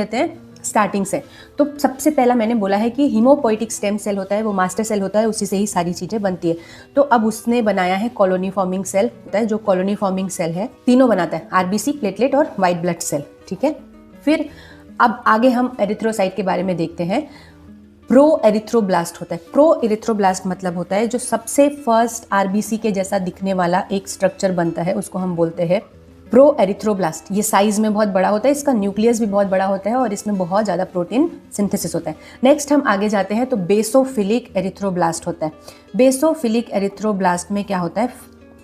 लेते हैं स्टार्टिंग से। तो सबसे पहला मैंने बोला है कि हीमोपोइटिक स्टेम सेल होता है, वो मास्टर सेल होता है, उसी से ही सारी चीज़ें बनती है। तो अब उसने बनाया है कॉलोनी फॉर्मिंग सेल होता है, जो कॉलोनी फॉर्मिंग सेल है तीनों बनाता है, आरबीसी, प्लेटलेट और वाइट ब्लड सेल, ठीक है। फिर अब आगे हम एरिथ्रोसाइट के बारे में देखते हैं। प्रो एरिथ्रोब्लास्ट होता है। प्रो एरिथ्रोब्लास्ट मतलब होता है जो सबसे फर्स्ट आरबीसी के जैसा दिखने वाला एक स्ट्रक्चर बनता है, उसको हम बोलते हैं प्रो एरिथ्रोब्लास्ट। ये साइज में बहुत बड़ा होता है, इसका न्यूक्लियस भी बहुत बड़ा होता है और इसमें बहुत ज़्यादा प्रोटीन सिंथेसिस होता है। नेक्स्ट हम आगे जाते हैं तो बेसोफिलिक एरिथ्रोब्लास्ट होता है। बेसोफिलिक एरिथ्रोब्लास्ट में क्या होता है,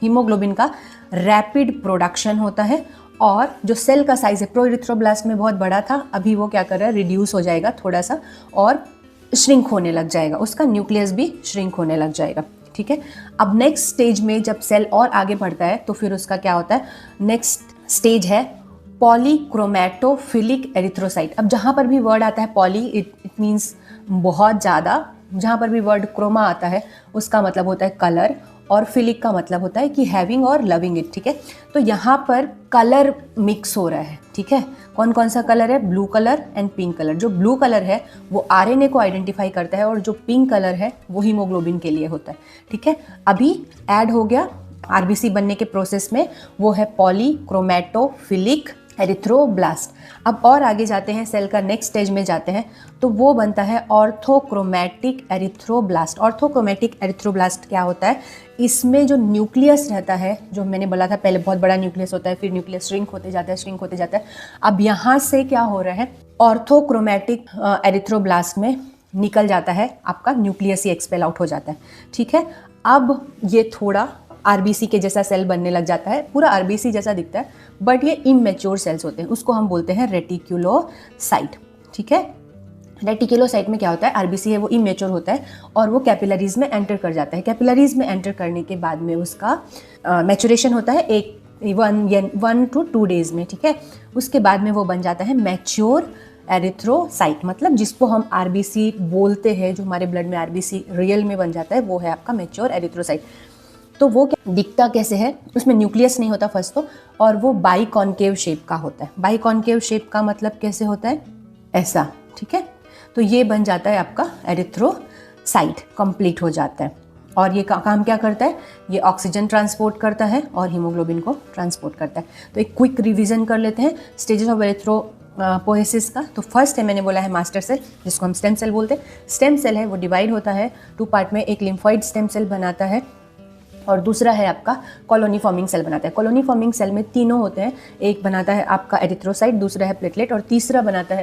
हीमोग्लोबिन का रैपिड प्रोडक्शन होता है और जो सेल का साइज है प्रो एरिथ्रोब्लास्ट में बहुत बड़ा था, अभी वो क्या कर रहा है, रिड्यूस हो जाएगा थोड़ा सा और श्रिंक होने लग जाएगा, उसका न्यूक्लियस भी श्रिंक होने लग जाएगा, ठीक है। अब नेक्स्ट स्टेज में जब सेल और आगे बढ़ता है तो फिर उसका क्या होता है, नेक्स्ट स्टेज है पॉलीक्रोमैटोफिलिक एरिथ्रोसाइट। अब जहाँ पर भी वर्ड आता है पॉली, इट मीन्स बहुत ज़्यादा, जहाँ पर भी वर्ड क्रोमा आता है उसका मतलब होता है कलर और फिलिक का मतलब होता है कि हैविंग और लविंग इट, ठीक है। तो यहाँ पर कलर मिक्स हो रहा है, ठीक है। कौन कौन सा कलर है, blue colour and pink colour. जो ब्लू कलर है वो आरएनए को आइडेंटिफाई करता है और जो पिंक कलर है वो हीमोग्लोबिन के लिए होता है, ठीक है। अभी ऐड हो गया आरबीसी बनने के प्रोसेस में, वो है पॉलीक्रोमैटोफिलिक एरिथ्रोब्लास्ट। अब और आगे जाते हैं, सेल का नेक्स्ट स्टेज में जाते हैं तो वो बनता है ऑर्थोक्रोमैटिक एरिथ्रोब्लास्ट। ऑर्थोक्रोमैटिक एरिथ्रोब्लास्ट क्या होता है, इसमें जो न्यूक्लियस रहता है, जो मैंने बोला था पहले बहुत बड़ा न्यूक्लियस होता है, फिर न्यूक्लियस श्रिंक होते जाता है, श्रिंक होते जाता है। अब यहाँ से क्या हो रहा है, ऑर्थोक्रोमैटिक एरिथ्रोब्लास्ट में निकल जाता है आपका न्यूक्लियस ही एक्सपेल आउट हो जाता है, ठीक है। अब ये थोड़ा आरबीसी के जैसा सेल बनने लग जाता है, पूरा आरबीसी जैसा दिखता है, बट ये इमेच्योर सेल्स होते हैं, उसको हम बोलते हैं रेटिक्युलोसाइट, ठीक है। रेटिक्युलोसाइट में क्या होता है, आरबीसी है वो इमेच्योर होता है और वो कैपिलरीज में एंटर कर जाता है। कैपिलरीज में एंटर करने के बाद में उसका मैचुरेशन होता है 1 to 2 डेज में, ठीक है। उसके बाद में वो बन जाता है मैच्योर एरिथ्रोसाइट, मतलब जिसको हम आरबीसी बोलते हैं, जो हमारे ब्लड में आरबीसी रियल में बन जाता है, वो है आपका मैच्योर एरिथ्रोसाइट। तो वो क्या दिखता कैसे है, उसमें न्यूक्लियस नहीं होता फर्स्ट तो, और वो बाइकॉन्केव शेप का होता है। बाइकॉन्केव शेप का मतलब कैसे होता है, ऐसा, ठीक है। तो ये बन जाता है आपका एरिथ्रोसाइट, कंप्लीट हो जाता है। और ये काम क्या करता है, ये ऑक्सीजन ट्रांसपोर्ट करता है और हीमोग्लोबिन को ट्रांसपोर्ट करता है। तो एक क्विक रिवीजन कर लेते हैं स्टेजेस ऑफ एरिथ्रोपोएसिस का। तो फर्स्ट है, मैंने बोला है मास्टर सेल, जिसको हम स्टेम सेल बोलते हैं। स्टेम सेल है वो डिवाइड होता है 2 पार्ट में, एक लिम्फॉइड स्टेम सेल बनाता है और दूसरा है आपका कॉलोनी फॉर्मिंग सेल बनाता है। कॉलोनी फॉर्मिंग सेल में तीनों होते हैं, एक बनाता है आपका एरिथ्रोसाइट, दूसरा है प्लेटलेट और तीसरा बनाता है